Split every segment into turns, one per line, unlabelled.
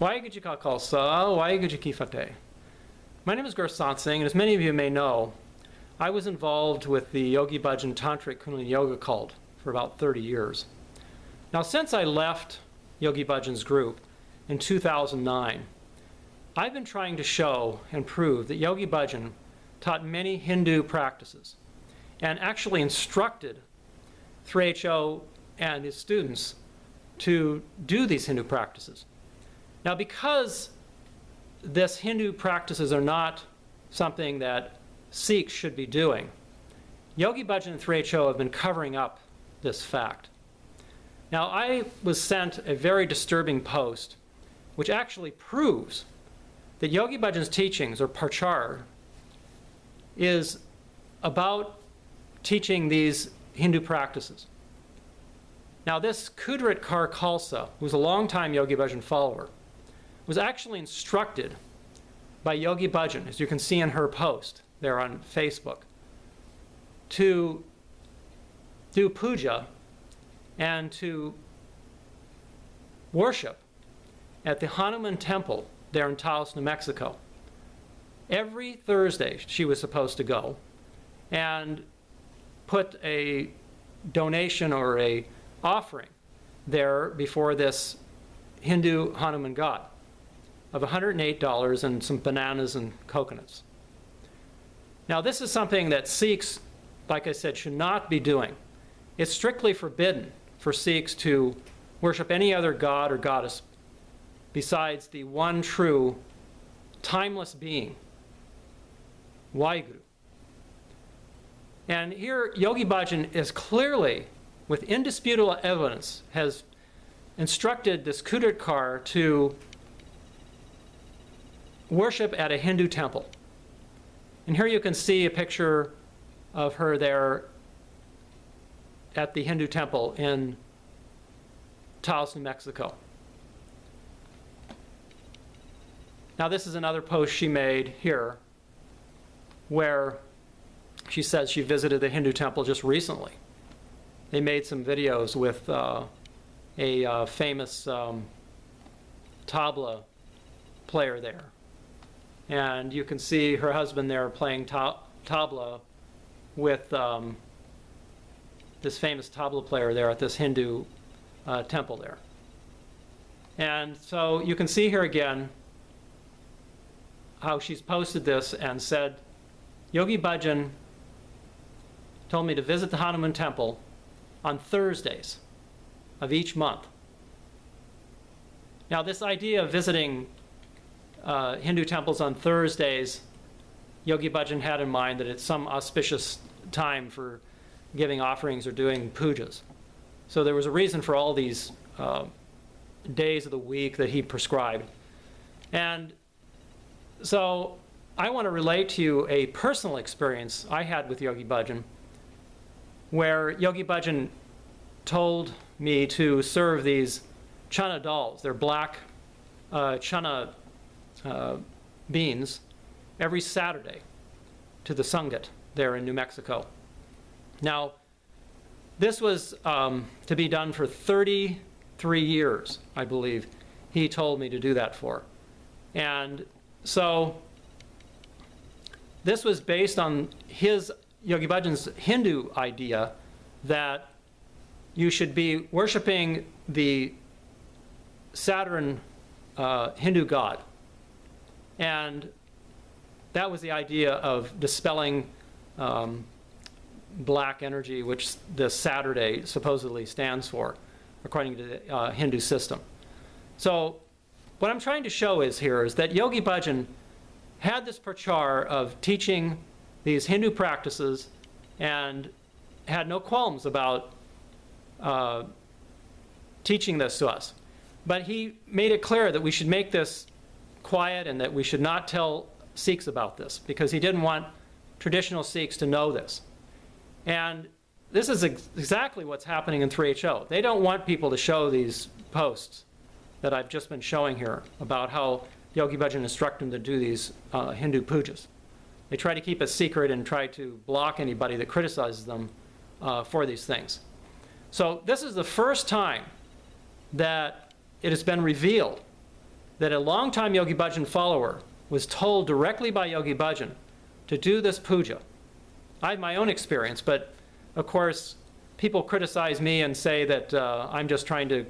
Waheguji Ka Khalsa, Waheguji Ki Fateh. My name is Gursant Singh, and as many of you may know, I was involved with the Yogi Bhajan Tantric Kundalini Yoga cult for about 30 years. Now, since I left Yogi Bhajan's group in 2009, I've been trying to show and prove that Yogi Bhajan taught many Hindu practices and actually instructed 3HO and his students to do these Hindu practices. Now, because this Hindu practices are not something that Sikhs should be doing, Yogi Bhajan and 3HO have been covering up this fact. Now, I was sent a very disturbing post which actually proves that Yogi Bhajan's teachings, or prachar, is about teaching these Hindu practices. Now, this Kudrat Kaur Khalsa, who was a longtime Yogi Bhajan follower, was actually instructed by Yogi Bhajan, as you can see in her post there on Facebook, to do puja and to worship at the Hanuman temple there in Taos, New Mexico. Every Thursday she was supposed to go and put a donation or a offering there before this Hindu Hanuman god of $108 and some bananas and coconuts. Now, this is something that Sikhs, like I said, should not be doing. It's strictly forbidden for Sikhs to worship any other god or goddess besides the one true, timeless being, Waheguru. And here, Yogi Bhajan is clearly, with indisputable evidence, has instructed this Kudrat Kaur to worship at a Hindu temple. And here you can see a picture of her there at the Hindu temple in Taos, New Mexico. Now, this is another post she made here where she says she visited the Hindu temple just recently. They made some videos with a famous tabla player there. And you can see her husband there playing tabla with this famous tabla player there at this Hindu temple there. And so you can see here again how she's posted this and said, Yogi Bhajan told me to visit the Hanuman temple on Thursdays of each month. Now, this idea of visiting Hindu temples on Thursdays, Yogi Bhajan had in mind that it's some auspicious time for giving offerings or doing pujas. So there was a reason for all these days of the week that he prescribed. And so I want to relate to you a personal experience I had with Yogi Bhajan, where Yogi Bhajan told me to serve these chana dals. They're black chana beans every Saturday to the Sangat there in New Mexico. Now, this was to be done for 33 years, I believe. He told me to do that for. And so this was based on his, Yogi Bhajan's Hindu idea that you should be worshiping the Saturn Hindu god. And that was the idea of dispelling black energy, which this Saturday supposedly stands for, according to the Hindu system. So what I'm trying to show is that Yogi Bhajan had this prachar of teaching these Hindu practices and had no qualms about teaching this to us. But he made it clear that we should make this quiet and that we should not tell Sikhs about this, because he didn't want traditional Sikhs to know this. And this is exactly what's happening in 3HO. They don't want people to show these posts that I've just been showing here about how Yogi Bhajan instructed them to do these Hindu pujas. They try to keep it secret and try to block anybody that criticizes them for these things. So this is the first time that it has been revealed that a longtime Yogi Bhajan follower was told directly by Yogi Bhajan to do this puja. I have my own experience, but of course, people criticize me and say that I'm just trying to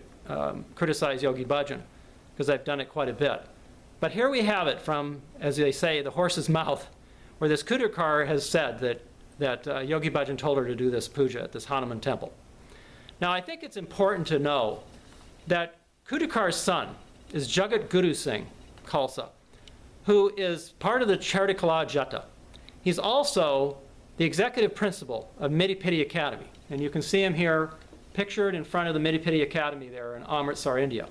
criticize Yogi Bhajan, because I've done it quite a bit. But here we have it from, as they say, the horse's mouth, where this Kudrat Kaur has said that Yogi Bhajan told her to do this puja at this Hanuman temple. Now, I think it's important to know that Kudrat Kaur's son is Jagat Guru Singh Khalsa, who is part of the Chardikala Jatha. He's also the executive principal of Miri Academy. And you can see him here pictured in front of the Miri Academy there in Amritsar, India,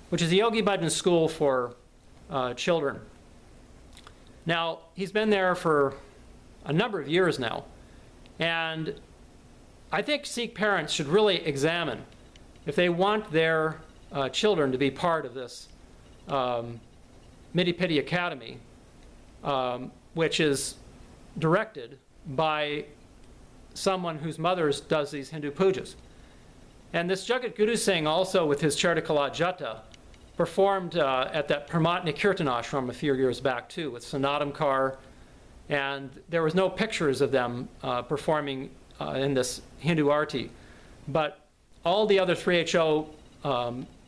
which is a Yogi Bhajan school for children. Now, he's been there for a number of years now. And I think Sikh parents should really examine if they want their children to be part of this Miri Academy, which is directed by someone whose mother does these Hindu pujas. And this Jagat Guru Singh also, with his Chardikala Jatha, performed at that Pramatni Kirtan Ashram a few years back too, with Sanadam Kaur, and there was no pictures of them performing in this Hindu arti. But all the other 3HO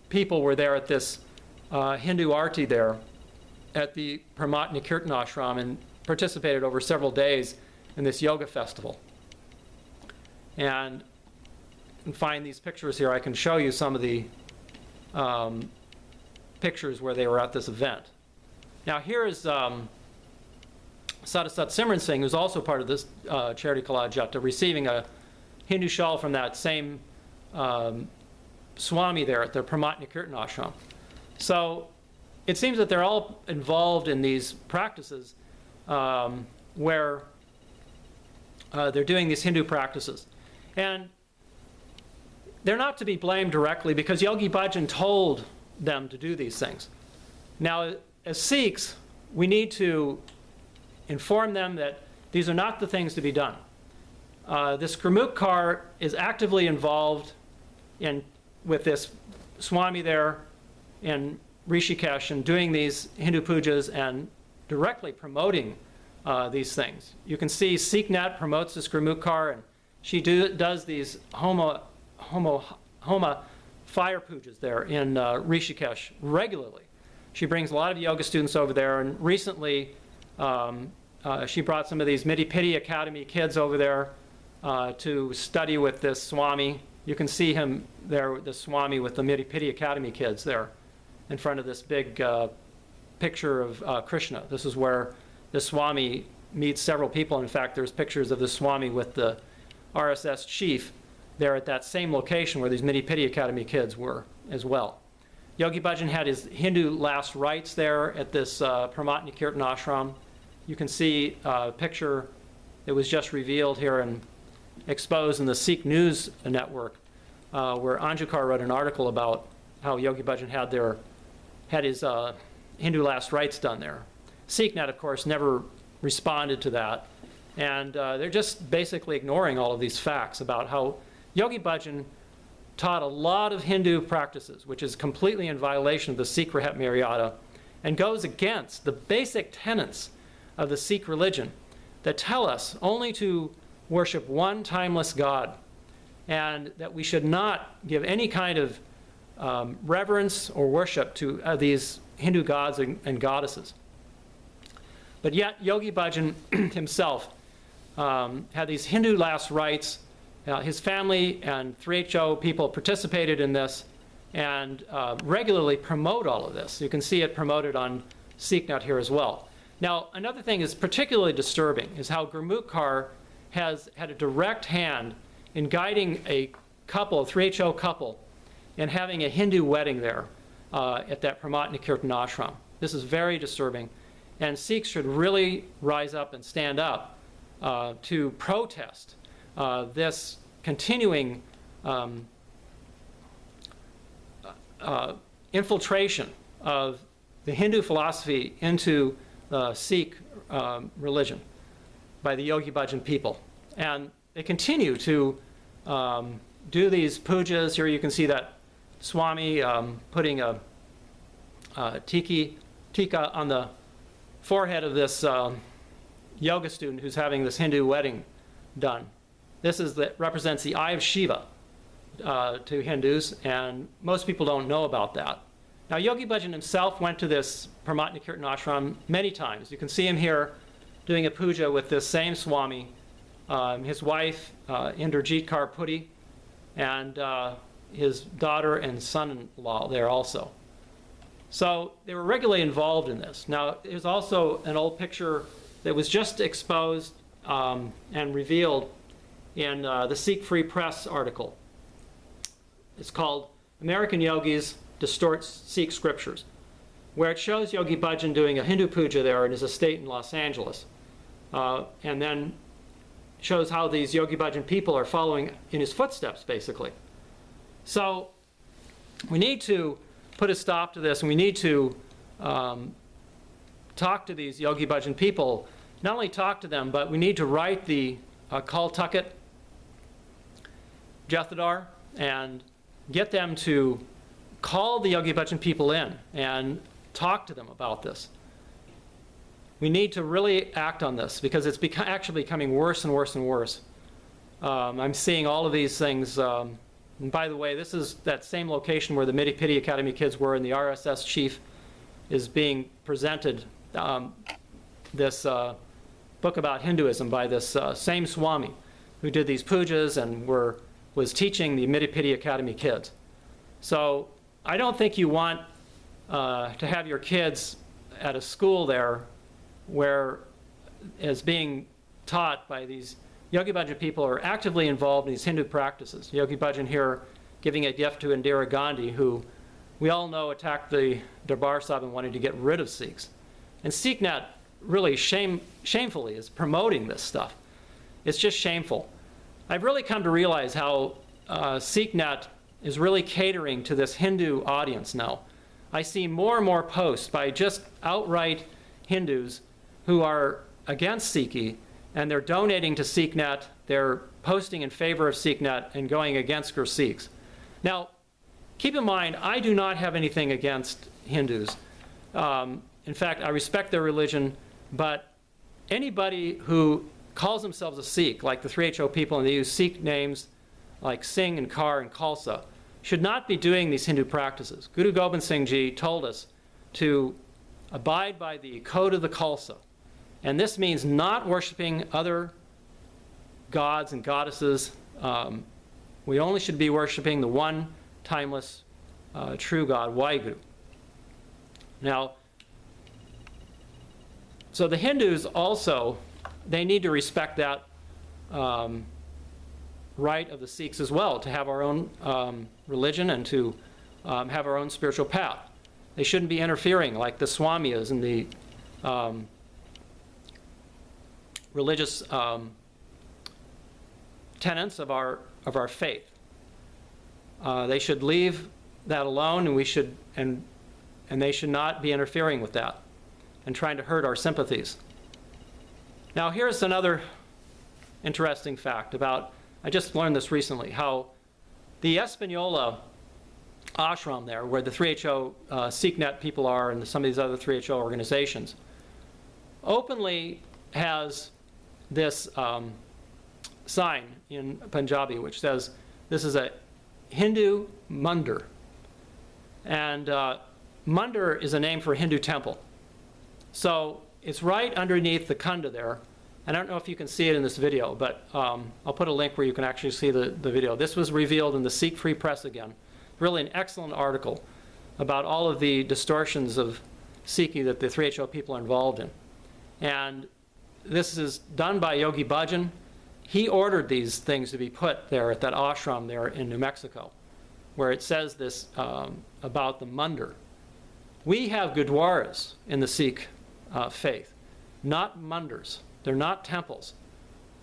people were there at this Hindu arti there at the Pramatni Kirtan Ashram and participated over several days in this yoga festival. And you can find these pictures here. I can show you some of the pictures where they were at this event. Now here is Sadhasat Simran Singh, who's also part of this Chardikala Jatha, receiving a Hindu shawl from that same Swami there at the Pramatni Kirtan Ashram. So it seems that they're all involved in these practices where they're doing these Hindu practices. And they're not to be blamed directly because Yogi Bhajan told them to do these things. Now, as Sikhs, we need to inform them that these are not the things to be done. This Gurmukh Kaur is actively involved with this Swami there in Rishikesh and doing these Hindu pujas and directly promoting these things. You can see SikhNet promotes this Gurmukh Kaur, and she does these homa fire pujas there in Rishikesh regularly. She brings a lot of yoga students over there, and recently she brought some of these Miri Academy kids over there to study with this Swami. You can see him there, the Swami with the Miri Academy kids there in front of this big picture of Krishna. This is where the Swami meets several people. In fact, there's pictures of the Swami with the RSS chief there at that same location where these Miri Academy kids were as well. Yogi Bhajan had his Hindu last rites there at this Pramatni Kirtan Ashram. You can see a picture that was just revealed here and exposed in the Sikh News Network, where Anjukar wrote an article about how Yogi Bhajan had his Hindu last rites done there. SikhNet, of course, never responded to that. And they're just basically ignoring all of these facts about how Yogi Bhajan taught a lot of Hindu practices, which is completely in violation of the Sikh Rahat Maryada, and goes against the basic tenets of the Sikh religion that tell us only to worship one timeless God, and that we should not give any kind of reverence or worship to these Hindu gods and goddesses. But yet Yogi Bhajan himself had these Hindu last rites. His family and 3HO people participated in this and regularly promote all of this. You can see it promoted on SikhNet here as well. Now, another thing is particularly disturbing is how Gurmukh Kaur has had a direct hand in guiding a couple, a 3HO couple, in having a Hindu wedding there at that Pramatni Kirtan Ashram. This is very disturbing, and Sikhs should really rise up and stand up to protest this continuing infiltration of the Hindu philosophy into Sikh religion by the Yogi Bhajan people. And they continue to do these pujas. Here you can see that Swami putting a tika on the forehead of this yoga student who's having this Hindu wedding done. This represents the eye of Shiva to Hindus, and most people don't know about that. Now, Yogi Bhajan himself went to this Paramatma Kirtan ashram many times. You can see him here doing a puja with this same Swami, his wife, Indrajit Kaur Puri, and his daughter and son-in-law there also. So they were regularly involved in this. Now, there's also an old picture that was just exposed and revealed in the Sikh Free Press article. It's called American Yogis Distort Sikh Scriptures, where it shows Yogi Bhajan doing a Hindu puja there in his estate in Los Angeles. And then shows how these Yogi Bhajan people are following in his footsteps, basically. So we need to put a stop to this, and we need to talk to these Yogi Bhajan people. Not only talk to them, but we need to write the Kal Tucket Jathadar and get them to call the Yogi Bhajan people in and talk to them about this. We need to really act on this because it's actually becoming worse and worse and worse. I'm seeing all of these things. And by the way, this is that same location where the Miri Academy kids were, and the RSS chief is being presented this book about Hinduism by this same Swami who did these pujas and was teaching the Miri Academy kids. So I don't think you want to have your kids at a school there where is being taught by these Yogi Bhajan people who are actively involved in these Hindu practices. Yogi Bhajan here giving a gift to Indira Gandhi, who we all know attacked the Darbar Sahib and wanted to get rid of Sikhs. And SikhNet really shamefully is promoting this stuff. It's just shameful. I've really come to realize how SikhNet is really catering to this Hindu audience now. I see more and more posts by just outright Hindus who are against Sikhi, and they're donating to SikhNet, they're posting in favor of SikhNet and going against Sikhs. Now, keep in mind, I do not have anything against Hindus. In fact, I respect their religion, but anybody who calls themselves a Sikh, like the 3HO people, and they use Sikh names like Singh and Kaur and Khalsa, should not be doing these Hindu practices. Guru Gobind Singh Ji told us to abide by the code of the Khalsa. And this means not worshiping other gods and goddesses. We only should be worshiping the one timeless, true God, Waheguru. Now, so the Hindus also, they need to respect that right of the Sikhs as well, to have our own religion and to have our own spiritual path. They shouldn't be interfering like the Swami is in the religious tenets of our faith. They should leave that alone, and we should and they should not be interfering with that and trying to hurt our sympathies. Now, here's another interesting fact about, I just learned this recently, how the Espanola ashram there, where the 3HO SikhNet people are and some of these other 3HO organizations, openly has this sign in Punjabi which says this is a Hindu mandir. And mandir is a name for a Hindu temple. So it's right underneath the khanda there. I don't know if you can see it in this video, but I'll put a link where you can actually see the video. This was revealed in the Sikh Free Press again. Really an excellent article about all of the distortions of Sikhi that the 3HO people are involved in. And this is done by Yogi Bhajan. He ordered these things to be put there at that ashram there in New Mexico, where it says this about the mandir. We have gurdwaras in the Sikh faith, not mandirs. They're not temples.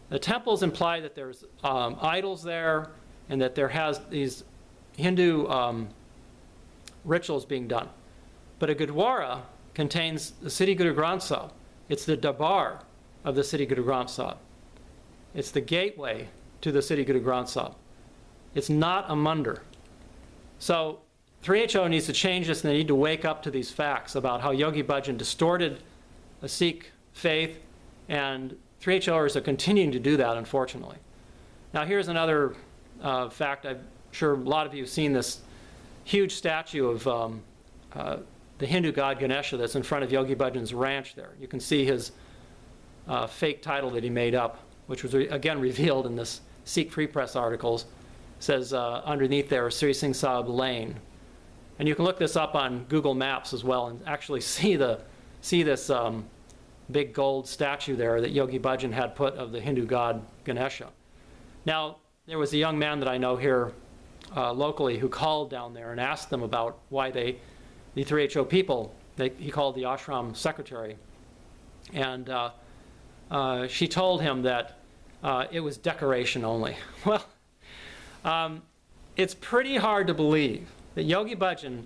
The temples imply that there's idols there and that there has these Hindu rituals being done. But a gurdwara contains the Sri Guru Granth Sahib. It's the darbar of the Sri Guru Granth Sahib. It's the gateway to the Sri Guru Granth Sahib. It's not a mandir. So 3HO needs to change this, and they need to wake up to these facts about how Yogi Bhajan distorted a Sikh faith, and 3HOers are continuing to do that, unfortunately. Now here's another fact. I'm sure a lot of you have seen this huge statue of the Hindu god Ganesha that's in front of Yogi Bhajan's ranch there. You can see his fake title that he made up, which was again revealed in this Sikh Free Press articles. It says underneath there, Sri Singh Sahib Lane. And you can look this up on Google Maps as well and actually see this big gold statue there that Yogi Bhajan had put of the Hindu god Ganesha. Now, there was a young man that I know here locally who called down there and asked them about why the 3HO people, he called the ashram secretary, and she told him that it was decoration only. Well, it's pretty hard to believe that Yogi Bhajan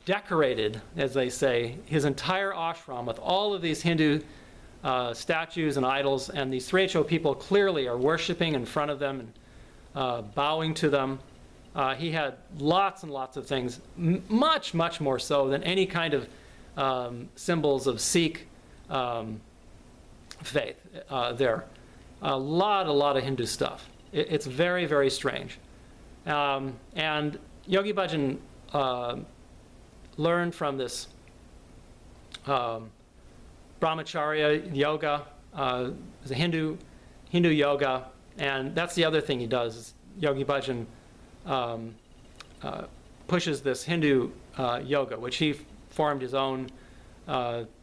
decorated, as they say, his entire ashram with all of these Hindu statues and idols, and these 3HO people clearly are worshiping in front of them and bowing to them. He had lots and lots of things, much more so than any kind of symbols of Sikh faith there. A lot of Hindu stuff. It's very, very strange. And Yogi Bhajan learned from this brahmacharya yoga, the Hindu yoga, and that's the other thing he does. Is Yogi Bhajan pushes this Hindu yoga, which he formed his own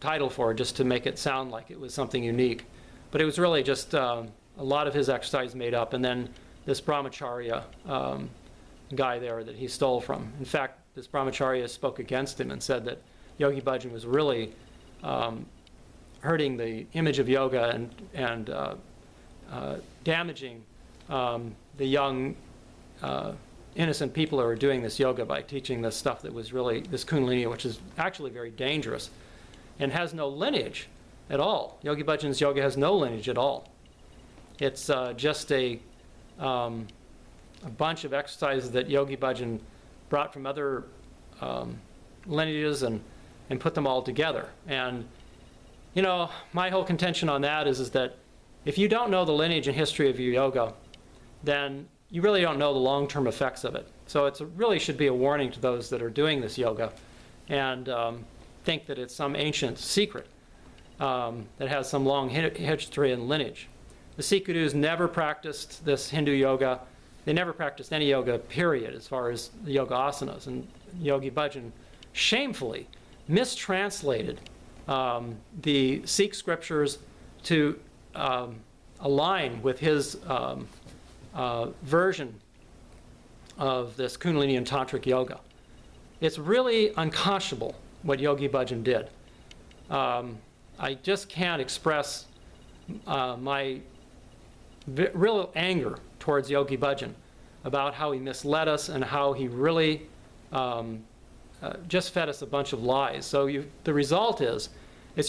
title for, just to make it sound like it was something unique. But it was really just a lot of his exercise made up, and then this brahmacharya guy there that he stole from. In fact, this brahmacharya spoke against him and said that Yogi Bhajan was really hurting the image of yoga and damaging the young innocent people who are doing this yoga by teaching this stuff that was really this kundalini, which is actually very dangerous and has no lineage at all. Yogi Bhajan's yoga has no lineage at all. It's just a bunch of exercises that Yogi Bhajan brought from other lineages and put them all together. And you know, my whole contention on that is that if you don't know the lineage and history of your yoga, then you really don't know the long-term effects of it. So it really should be a warning to those that are doing this yoga and think that it's some ancient secret that has some long history and lineage. The Sikh Gurus never practiced this Hindu yoga. They never practiced any yoga, period, as far as the yoga asanas. And Yogi Bhajan shamefully mistranslated the Sikh scriptures to align with his version of this Kundalini and Tantric yoga. It's really unconscionable what Yogi Bhajan did. I just can't express my real anger towards Yogi Bhajan about how he misled us and how he really just fed us a bunch of lies. So the result is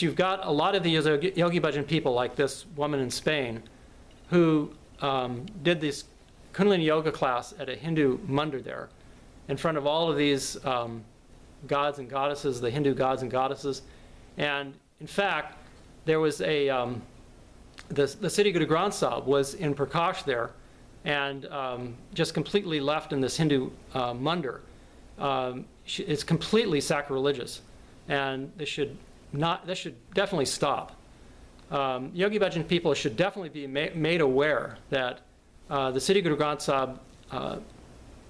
you've got a lot of these Yogi Bhajan people, like this woman in Spain, who did this Kundalini yoga class at a Hindu mandir there, in front of all of these gods and goddesses, the Hindu gods and goddesses. And in fact, there was the Siddhi Guru Granth Sahib was in Prakash there, and just completely left in this Hindu mandir. It's completely sacrilegious, and this should definitely stop. Yogi Bhajan people should definitely be made aware that the Siddhi Guru Granth Sahib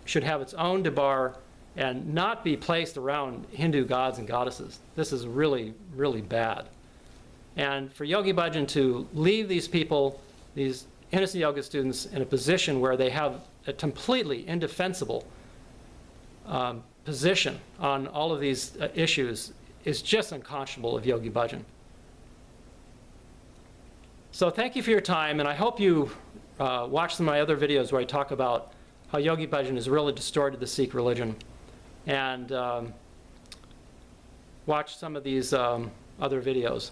should have its own Dabar and not be placed around Hindu gods and goddesses. This is really, really bad. And for Yogi Bhajan to leave these people, these innocent yoga students, in a position where they have a completely indefensible position on all of these issues is just unconscionable of Yogi Bhajan. So thank you for your time, and I hope you watch some of my other videos where I talk about how Yogi Bhajan has really distorted the Sikh religion, and watch some of these other videos.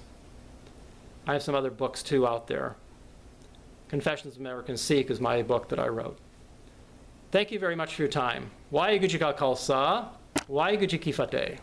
I have some other books too out there. Confessions of an American Sikh is my book that I wrote. Thank you very much for your time. Waheguru Ji Ka Khalsa, Waheguru Ji Ki Fateh.